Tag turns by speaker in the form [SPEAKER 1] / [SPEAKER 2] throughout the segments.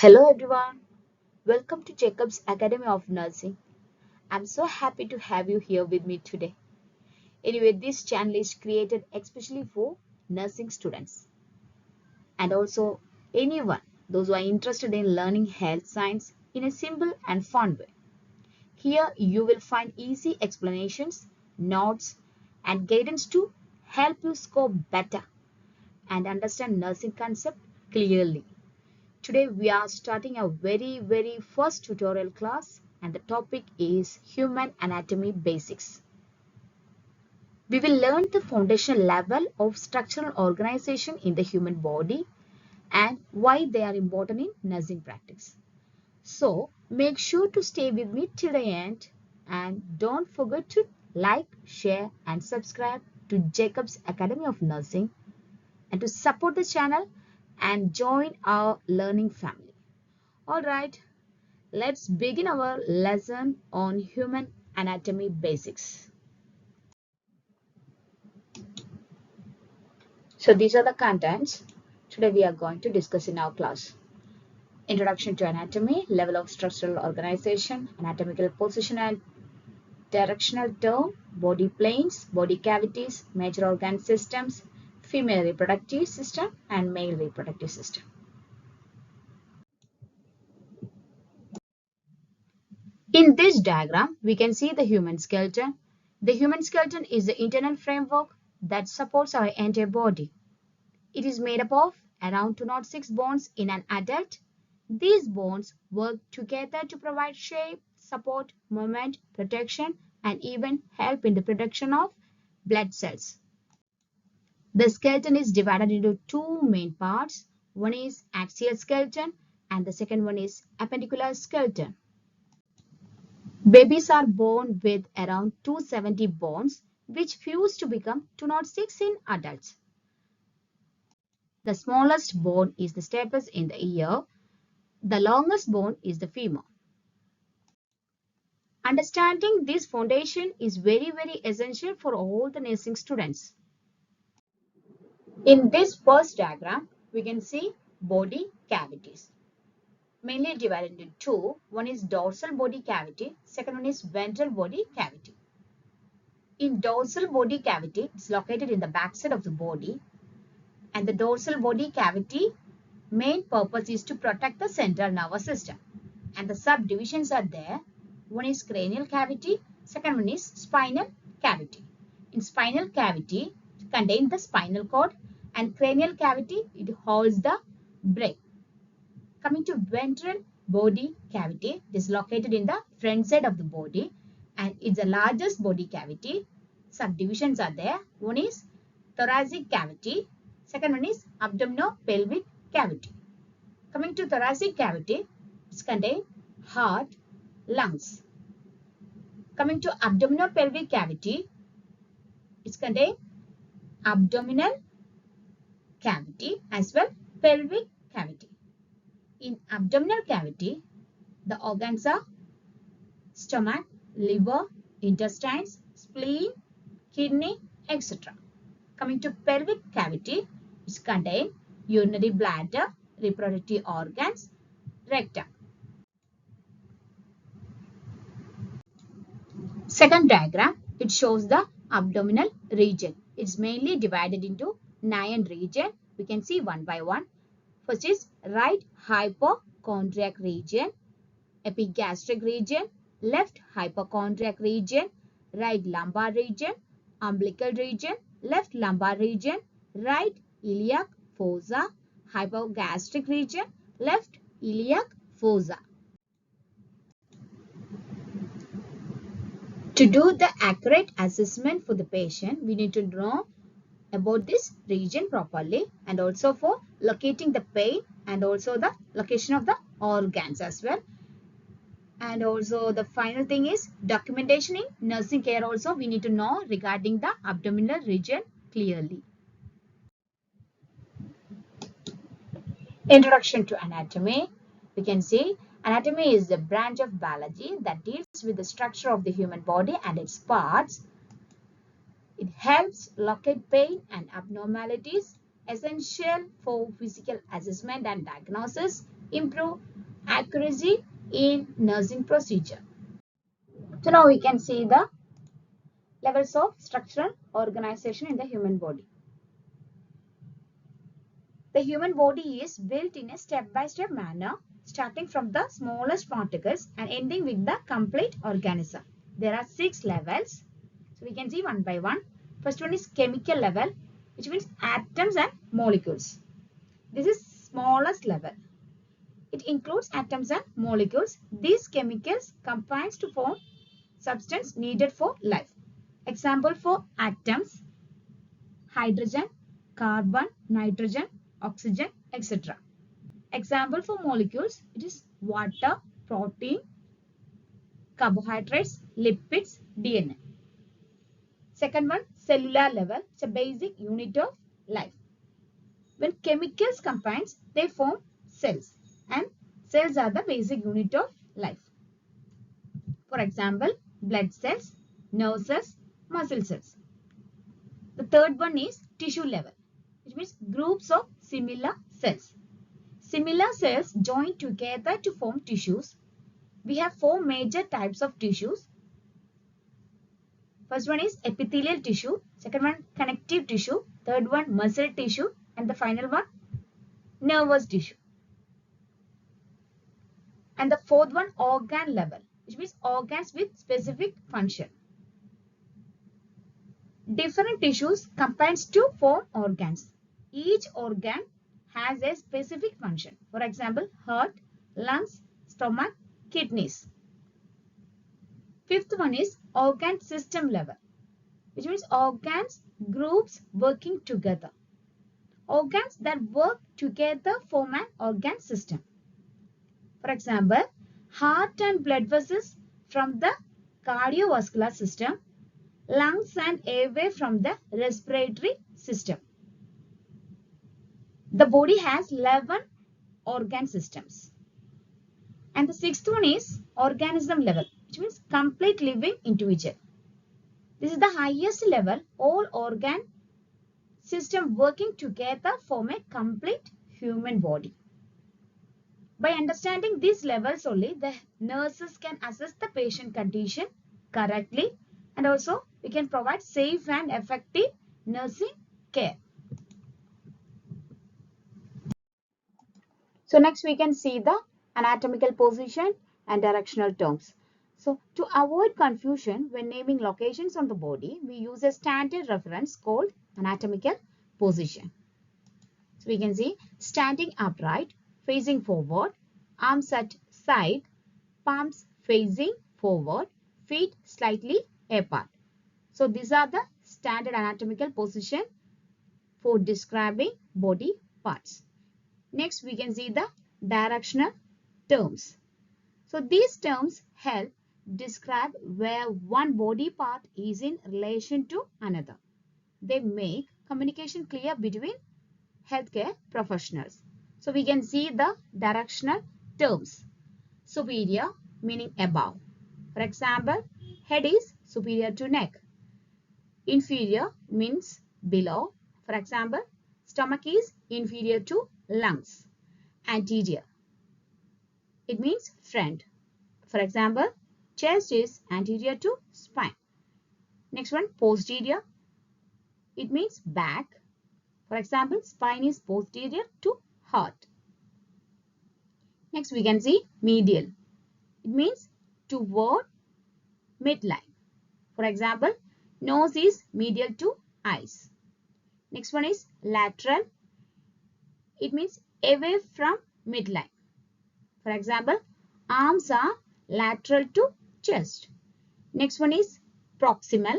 [SPEAKER 1] Hello everyone, welcome to Jacob's Academy of Nursing. I'm so happy to have you here with me today. Anyway, this channel is created especially for nursing students and also anyone those who are interested in learning health science in a simple and fun way. Here you will find easy explanations, notes and guidance to help you score better and understand nursing concept clearly. Today we are starting a very first tutorial class and the topic is Human Anatomy Basics. We will learn the foundational level of structural organization in the human body and why they are important in nursing practice. So make sure to stay with me till the end and don't forget to like, share and subscribe to Jacob's Academy of Nursing and to support the channel and join our learning family. Alright, let's begin our lesson on human anatomy basics. So these are the contents today we are going to discuss in our class. Introduction to anatomy, level of structural organization, anatomical position and directional term, body planes, body cavities, major organ systems, female reproductive system and male reproductive system. In this diagram, we can see the human skeleton. The human skeleton is the internal framework that supports our entire body. It is made up of around 206 bones in an adult. These bones work together to provide shape, support, movement, protection, and even help in the production of blood cells. The skeleton is divided into two main parts. One is axial skeleton and the second one is appendicular skeleton. Babies are born with around 270 bones, which fuse to become 206 in adults. The smallest bone is the stapes in the ear. The longest bone is the femur. Understanding this foundation is very essential for all the nursing students. In this first diagram, we can see body cavities. Mainly divided into two. One is dorsal body cavity, second one is ventral body cavity. In dorsal body cavity, it's located in the backside of the body, and the dorsal body cavity main purpose is to protect the central nervous system, and the subdivisions are there. One is cranial cavity, second one is spinal cavity. In spinal cavity it contains the spinal cord, and cranial cavity it holds the brain. Coming to ventral body cavity, it is located in the front side of the body and it's the largest body cavity. Subdivisions are there. One is thoracic cavity, second one is abdominopelvic cavity. Coming to thoracic cavity, it contains heart, lungs. Coming to abdominopelvic cavity, it contains abdominal cavity as well pelvic cavity. In abdominal cavity, the organs are stomach, liver, intestines, spleen, kidney, etc. Coming to pelvic cavity, it contains urinary bladder, reproductive organs, rectum. Second diagram, it shows the abdominal region. It's mainly divided into 9 regions. We can see one by one. First is right hypochondriac region, epigastric region, left hypochondriac region, right lumbar region, umbilical region, left lumbar region, right iliac fossa, hypogastric region, left iliac fossa. To do the accurate assessment for the patient, we need to know about this region properly and also for locating the pain and also the location of the organs as well. And also the final thing is documentation in nursing care also we need to know regarding the abdominal region clearly. Introduction to anatomy. We can see anatomy is the branch of biology that deals with the structure of the human body and its parts. It helps locate pain and abnormalities, essential for physical assessment and diagnosis. improve accuracy in nursing procedure. So now we can see the levels of structural organization in the human body. The human body is built in a step-by-step manner, starting from the smallest particles and ending with the complete organism. There are 6 levels. So we can see one by one. First one is chemical level, which means atoms and molecules. This is smallest level. It includes atoms and molecules. These chemicals combine to form substance needed for life. Example for atoms: hydrogen, carbon, nitrogen, oxygen, etc. Example for molecules: it is water, protein, carbohydrates, lipids, DNA. Second one, cellular level. It's a basic unit of life. When chemicals combine, they form cells, and cells are the basic unit of life. For example, blood cells, nerve cells, muscle cells. The third one is tissue level, which means groups of similar cells. Similar cells join together to form tissues. We have 4 major types of tissues. First one is epithelial tissue, second one connective tissue, third one muscle tissue, and the final one nervous tissue. And the fourth one organ level, which means organs with specific function. Different tissues combine to form organs. Each organ has a specific function. For example, heart, lungs, stomach, kidneys. Fifth one is organ system level, which means organs groups working together. Organs that work together form an organ system. For example, heart and blood vessels from the cardiovascular system, lungs and airway from the respiratory system. The body has 11 organ systems. And the sixth one is organism level, which means complete living individual. This is the highest level. All organ system working together form a complete human body. By understanding these levels only, the nurses can assess the patient condition correctly, and also we can provide safe and effective nursing care. So next we can see the anatomical position and directional terms. So to avoid confusion when naming locations on the body, we use a standard reference called anatomical position. So we can see standing upright, facing forward, arms at side, palms facing forward, feet slightly apart. So these are the standard anatomical position for describing body parts. Next we can see the directional terms. So these terms help describe where one body part is in relation to another. They make communication clear between healthcare professionals. So we can see the directional terms. Superior meaning above. For example, head is superior to neck. Inferior means below. For example, stomach is inferior to lungs. Anterior, it means front. For example, chest is anterior to spine. Next one, posterior, it means back. For example, spine is posterior to heart. Next we can see medial. It means toward midline. For example, nose is medial to eyes. Next one is lateral. It means away from midline. For example, arms are lateral to chest. Next one is proximal.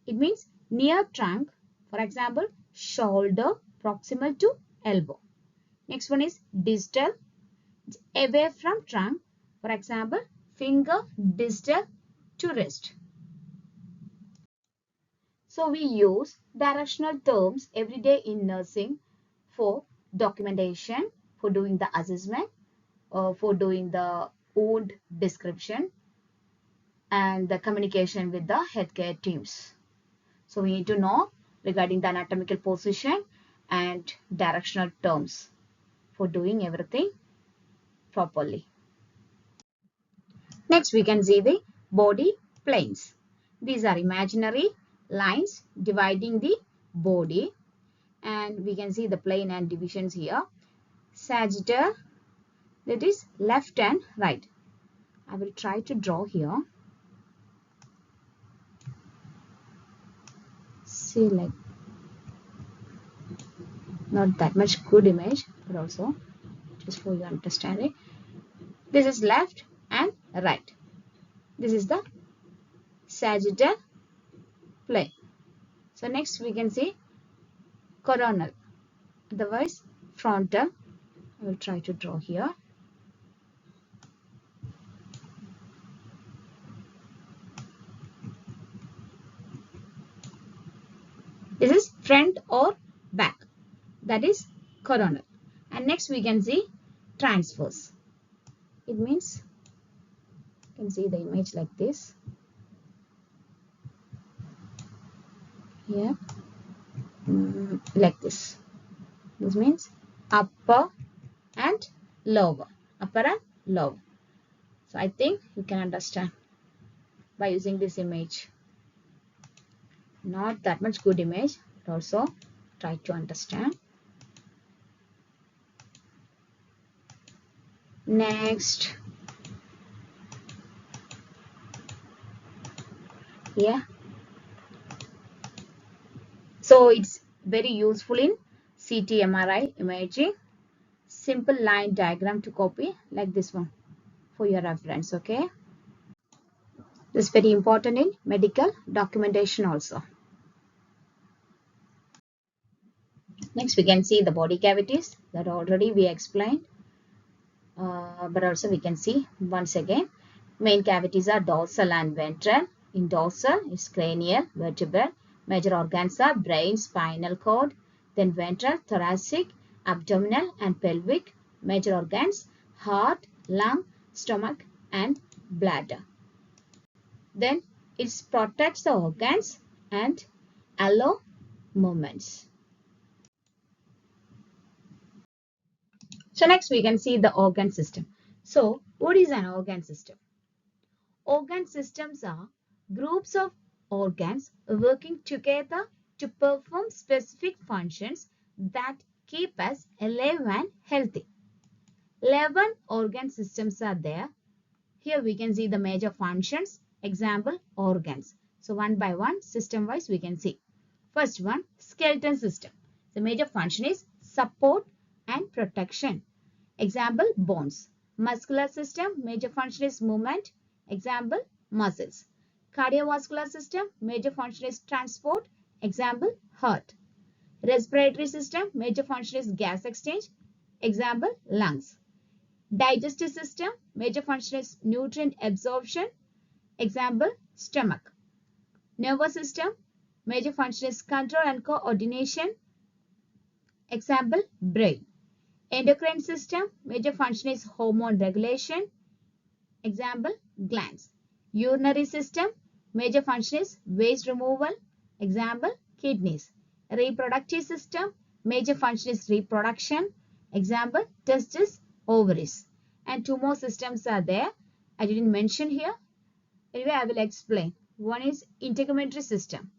[SPEAKER 1] It means near trunk. For example, shoulder proximal to elbow. Next one is distal. It's away from trunk. For example, finger distal to wrist. So we use directional terms every day in nursing for documentation, for doing the assessment, for doing the wound description, and the communication with the healthcare teams. So we need to know regarding the anatomical position and directional terms for doing everything properly. Next, we can see the body planes. These are imaginary lines dividing the body, and we can see the plane and divisions here. Sagittal, that is left and right. I will try to draw here. See, like, not that much good image, but also just for your understanding. This is left and right. This is the sagittal plane. So next we can see coronal, otherwise frontal. I will try to draw here. This is front or back, that is coronal. And next we can see transverse. It means you can see the image like this. Here, like this. This means upper and lower. Upper and lower. So I think you can understand by using this image. Not that much good image, but also try to understand. Next, yeah. So it's very useful in CT MRI imaging. Simple line diagram to copy like this one for your reference, okay? This is very important in medical documentation also. Next, we can see the body cavities that already we explained. But also we can see once again, main cavities are dorsal and ventral. In dorsal is cranial, vertebral. Major organs are brain, spinal cord. Then ventral, thoracic, abdominal and pelvic. Major organs, heart, lung, stomach and bladder. Then it protects the organs and allow movements. So next we can see the organ system. So what is an organ system? Organ systems are groups of organs working together to perform specific functions that keep us alive and healthy. 11 organ systems are there. Here we can see the major functions. Example, organs. So one by one, system wise we can see. First one, skeleton system. The major function is support and protection. Example, bones. Muscular system, major function is movement. Example, muscles. Cardiovascular system, major function is transport. Example, heart. Respiratory system, major function is gas exchange. Example, lungs. Digestive system, major function is nutrient absorption. Example, stomach. Nervous system, major function is control and coordination. Example, brain. Endocrine system, major function is hormone regulation. Example, glands. Urinary system, major function is waste removal. Example, kidneys. Reproductive system, major function is reproduction. Example, testes, ovaries. And two more systems are there. I didn't mention here. Anyway, I will explain. One is integumentary system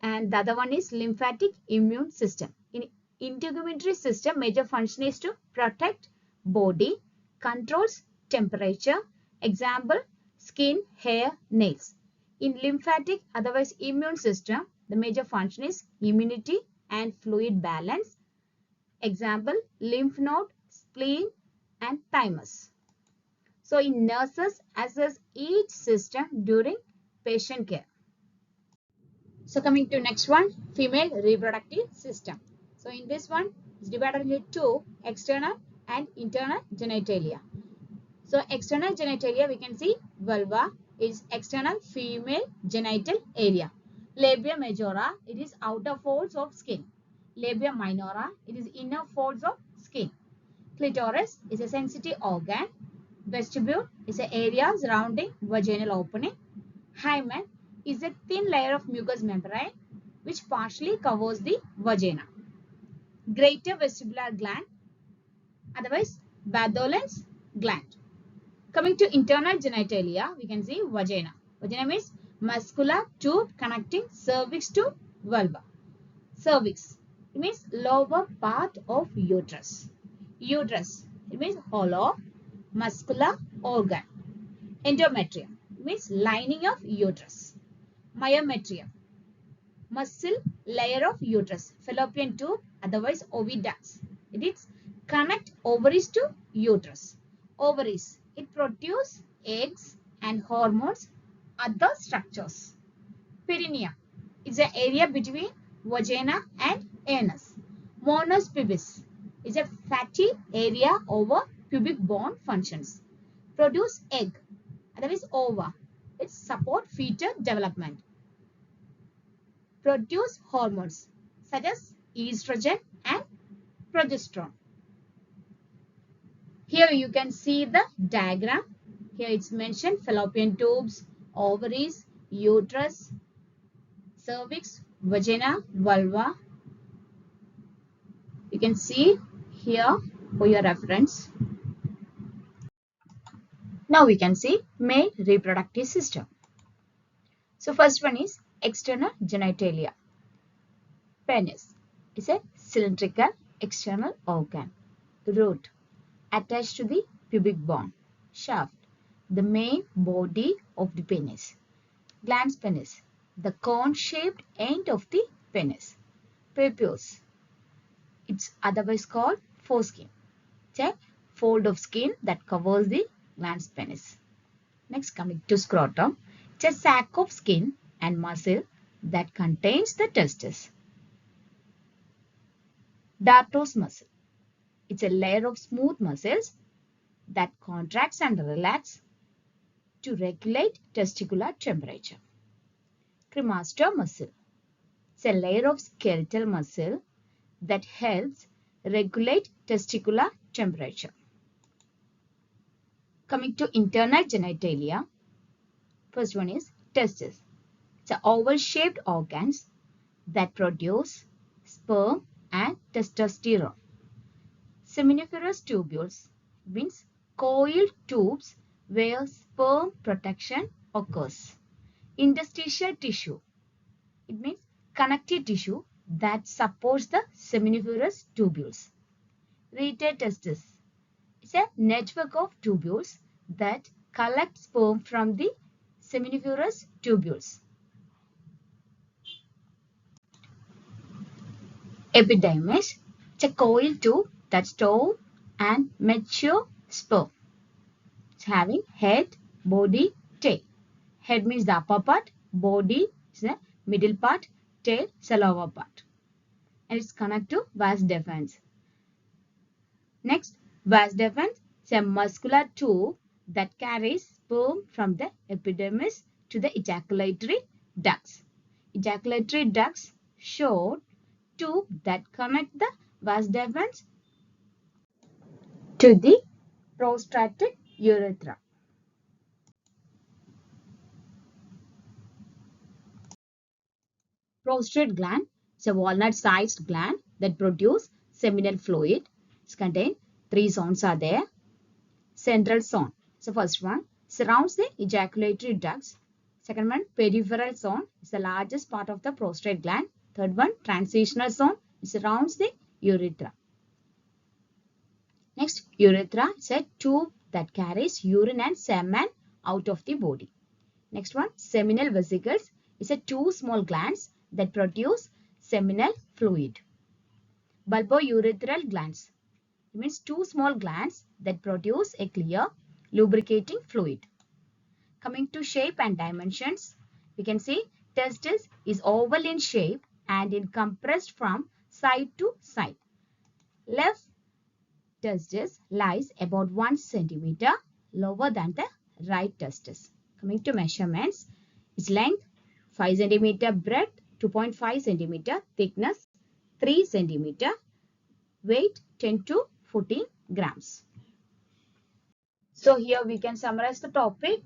[SPEAKER 1] and the other one is lymphatic immune system. In integumentary system, major function is to protect body, controls temperature. Example, skin, hair, nails. In lymphatic, otherwise immune system, the major function is immunity and fluid balance. Example, lymph node, spleen and thymus. So in nurses assess each system during patient care. So coming to next one, female reproductive system. So in this one, it's divided into two, external and internal genitalia. So external genitalia, we can see vulva is external female genital area. Labia majora, it is outer folds of skin. Labia minora, it is inner folds of skin. Clitoris is a sensitive organ. Vestibule is an area surrounding vaginal opening. Hymen is a thin layer of mucous membrane which partially covers the vagina. Greater vestibular gland, otherwise Bartholin's gland. Coming to internal genitalia, we can see vagina. Vagina means muscular tube connecting cervix to vulva. Cervix, it means lower part of uterus. Uterus, it means hollow muscular organ. Endometrium, it means lining of uterus. Myometrium, muscle layer of uterus. Fallopian tube, otherwise oviducts. It is connect ovaries to uterus. Ovaries, it produce eggs and hormones, other structures. Perineum is an area between vagina and anus. Monos pubis is a fatty area over pubic bone functions. Produce egg, otherwise ova. It support fetal development. Produce hormones such as estrogen and progesterone. Here you can see the diagram. Here it's mentioned fallopian tubes, ovaries, uterus, cervix, vagina, vulva. You can see here for your reference. Now we can see male reproductive system. So first one is external genitalia. Penis is a cylindrical external organ. Root attached to the pubic bone. Shaft, the main body of the penis. Glans penis, the cone-shaped end of the penis. Prepuce, it's otherwise called foreskin. It's a fold of skin that covers the glans penis. Next, coming to scrotum, it's a sac of skin and muscle that contains the testes. Dartos muscle, it's a layer of smooth muscles that contracts and relax to regulate testicular temperature. Cremaster muscle, it's a layer of skeletal muscle that helps regulate testicular temperature. Coming to internal genitalia, first one is testes. It's a oval-shaped organs that produce sperm and testosterone. Seminiferous tubules means coiled tubes where sperm protection occurs. Interstitial tissue, it means connective tissue that supports the seminiferous tubules. Rete testis is a network of tubules that collect sperm from the seminiferous tubules. Epidermis, it's a coiled tube that stores and matures sperm. It's having head, body, tail. Head means the upper part, body is the middle part, tail is the lower part. And it's connected to vas deferens. Next, vas deferens is a muscular tube that carries sperm from the epidermis to the ejaculatory ducts. Ejaculatory ducts short tube that connect the vas deferens to the prostatic urethra. Prostate gland is a walnut-sized gland that produces seminal fluid. It's contained 3 zones are there. Central zone. So first one surrounds the ejaculatory ducts. Second one, peripheral zone is the largest part of the prostate gland. Third one, transitional zone, it surrounds the urethra. Next, urethra is a tube that carries urine and semen out of the body. Next one, seminal vesicles is a 2 small glands that produce seminal fluid. Bulbourethral glands, it means 2 small glands that produce a clear lubricating fluid. Coming to shape and dimensions, we can see testis is oval in shape and in compressed from side to side. Left testis lies about 1 centimeter lower than the right testis. Coming to measurements, its length 5 centimeter, breadth 2.5 centimeter, thickness 3 centimeter, weight 10 to 14 grams. So here we can summarize the topic.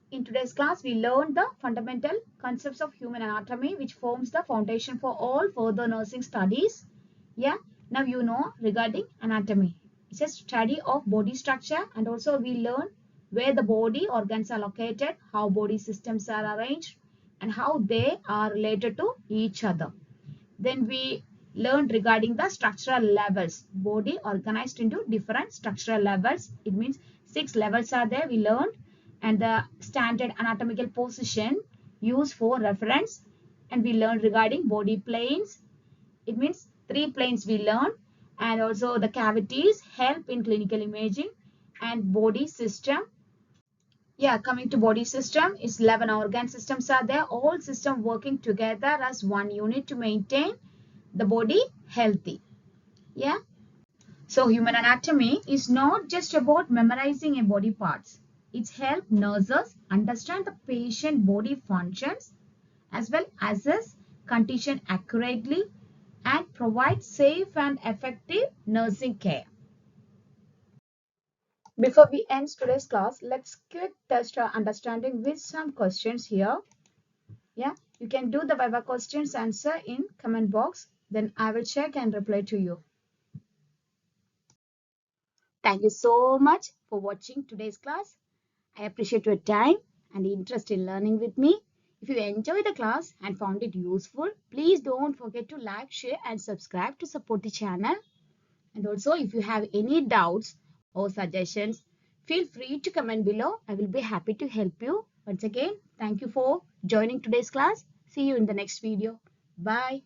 [SPEAKER 1] In today's class, we learned the fundamental concepts of human anatomy, which forms the foundation for all further nursing studies. Yeah, now you know regarding anatomy. It's a study of body structure, and also we learn where the body organs are located, how body systems are arranged, and how they are related to each other. Then we learned regarding the structural levels. Body organized into different structural levels. It means 6 levels are there we learned, and the standard anatomical position used for reference. And we learned regarding body planes. It means 3 planes we learned, and also the cavities help in clinical imaging, and body system. Yeah, coming to body system, is 11 organ systems are there. All system working together as one unit to maintain the body healthy. Yeah. So human anatomy is not just about memorizing a body parts. It's help nurses understand the patient body functions as well as assess condition accurately and provide safe and effective nursing care. Before we end today's class, let's quick test our understanding with some questions here. Yeah, you can do the Viva questions answer in comment box. Then I will check and reply to you. Thank you so much for watching today's class. I appreciate your time and interest in learning with me. If you enjoyed the class and found it useful, please don't forget to like, share and subscribe to support the channel. And also, if you have any doubts or suggestions, feel free to comment below. I will be happy to help you. Once again, thank you for joining today's class. See you in the next video. Bye.